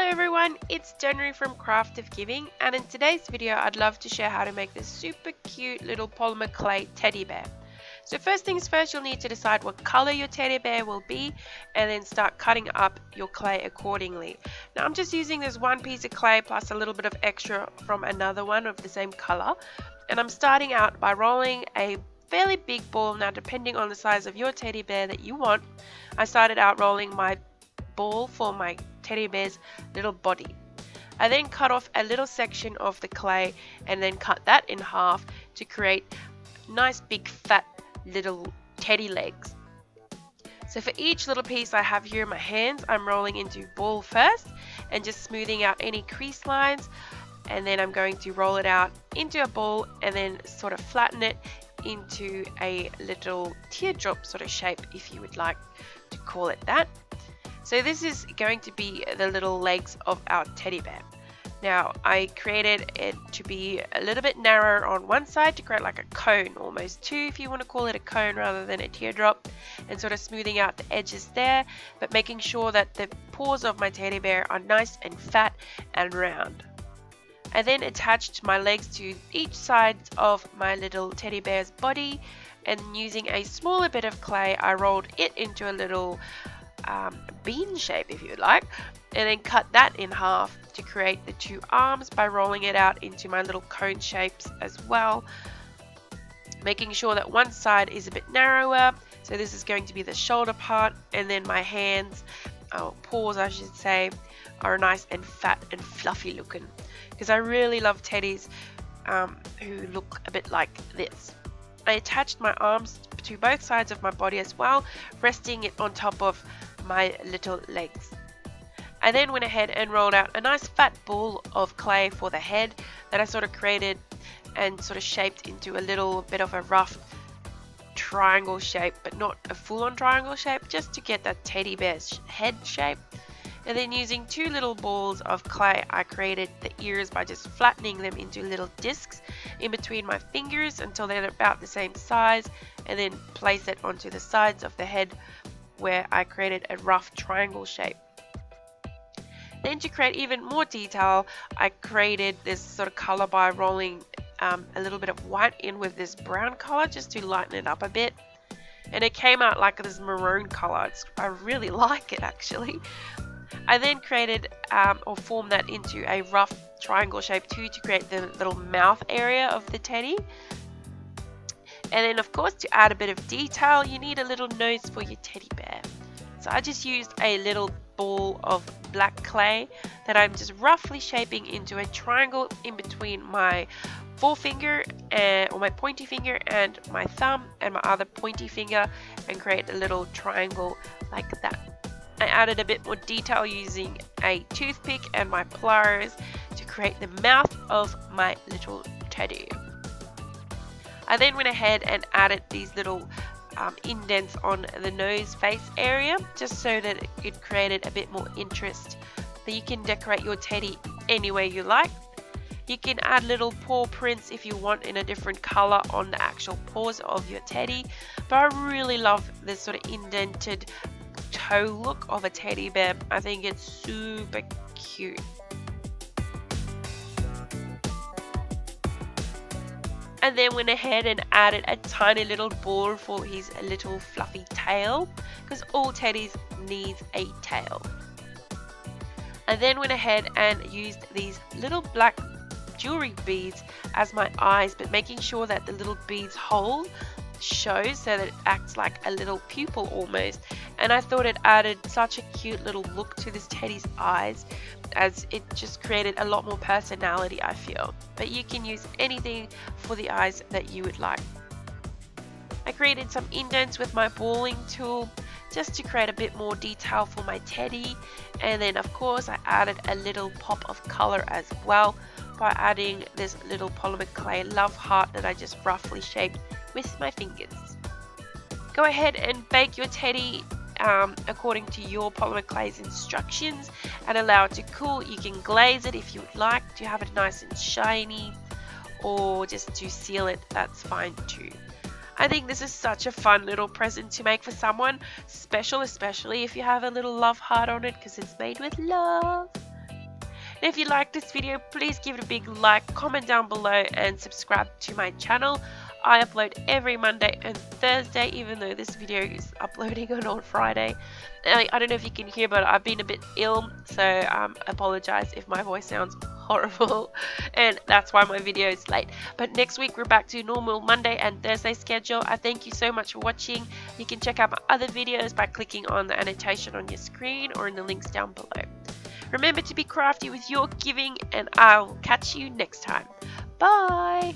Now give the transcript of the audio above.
everyone, it's Danrie from Craft of Giving, and in today's video I'd love to share how to make this super cute little polymer clay teddy bear. So first things first, you'll need to decide what color your teddy bear will be and then start cutting up your clay accordingly. Now I'm just using this one piece of clay plus a little bit of extra from another one of the same color, and I'm starting out by rolling a fairly big ball. Now depending on the size of your teddy bear that you want, I started out rolling my ball for my teddy bear's little body. I then cut off a little section of the clay and then cut that in half to create nice big fat little teddy legs. So for each little piece I have here in my hands, I'm rolling into ball first and just smoothing out any crease lines, and then I'm going to roll it out into a ball and then sort of flatten it into a little teardrop sort of shape, if you would like to call it that. So this is going to be the little legs of our teddy bear. Now I created it to be a little bit narrower on one side to create like a cone, almost two if you want to call it a cone rather than a teardrop, and sort of smoothing out the edges there, but making sure that the paws of my teddy bear are nice and fat and round. I then attached my legs to each side of my little teddy bear's body, and using a smaller bit of clay I rolled it into a little bean shape, if you like, and then cut that in half to create the two arms by rolling it out into my little cone shapes as well, making sure that one side is a bit narrower. So this is going to be the shoulder part, and then my hands, paws I should say, are nice and fat and fluffy looking, because I really love teddies who look a bit like this. I attached my arms to both sides of my body as well, resting it on top of my little legs. I then went ahead and rolled out a nice fat ball of clay for the head that I sort of created and sort of shaped into a little bit of a rough triangle shape, but not a full-on triangle shape, just to get that teddy bear's head shape. And then using two little balls of clay, I created the ears by just flattening them into little discs in between my fingers until they're about the same size, and then place it onto the sides of the head where I created a rough triangle shape. Then to create even more detail, I created this sort of color by rolling a little bit of white in with this brown color just to lighten it up a bit, and it came out like this maroon color. I really like it actually. I then created or formed that into a rough triangle shape too, to create the little mouth area of the teddy. And then of course, to add a bit of detail, you need a little nose for your teddy bear. So I just used a little ball of black clay that I'm just roughly shaping into a triangle in between my forefinger or my pointy finger and my thumb and my other pointy finger, and create a little triangle like that. I added a bit more detail using a toothpick and my pliers to create the mouth of my little teddy. I then went ahead and added these little indents on the nose face area, just so that it created a bit more interest, that you can decorate your teddy any way you like. You can add little paw prints if you want in a different color on the actual paws of your teddy, but I really love this sort of indented toe look of a teddy bear. I think it's super cute. And then went ahead and added a tiny little ball for his little fluffy tail, because all teddies need a tail. I then went ahead and used these little black jewelry beads as my eyes, but making sure that the little beads hole shows so that it acts like a little pupil almost. And I thought it added such a cute little look to this teddy's eyes, as it just created a lot more personality, I feel. But you can use anything for the eyes that you would like. I created some indents with my balling tool just to create a bit more detail for my teddy, and then of course I added a little pop of color as well by adding this little polymer clay love heart that I just roughly shaped with my fingers. Go ahead and bake your teddy according to your polymer clay's instructions and allow it to cool. You can glaze it if you would like to have it nice and shiny, or just to seal it, that's fine too. I think this is such a fun little present to make for someone special, especially if you have a little love heart on it, because it's made with love. And if you like this video, please give it a big like, comment down below, and subscribe to my channel. I upload every Monday and Thursday, even though this video is uploading on Friday. I don't know if you can hear, but I've been a bit ill, so I apologize if my voice sounds horrible, and that's why my video is late. But next week we're back to normal Monday and Thursday schedule. I thank you so much for watching. You can check out my other videos by clicking on the annotation on your screen or in the links down below. Remember to be crafty with your giving, and I'll catch you next time. Bye!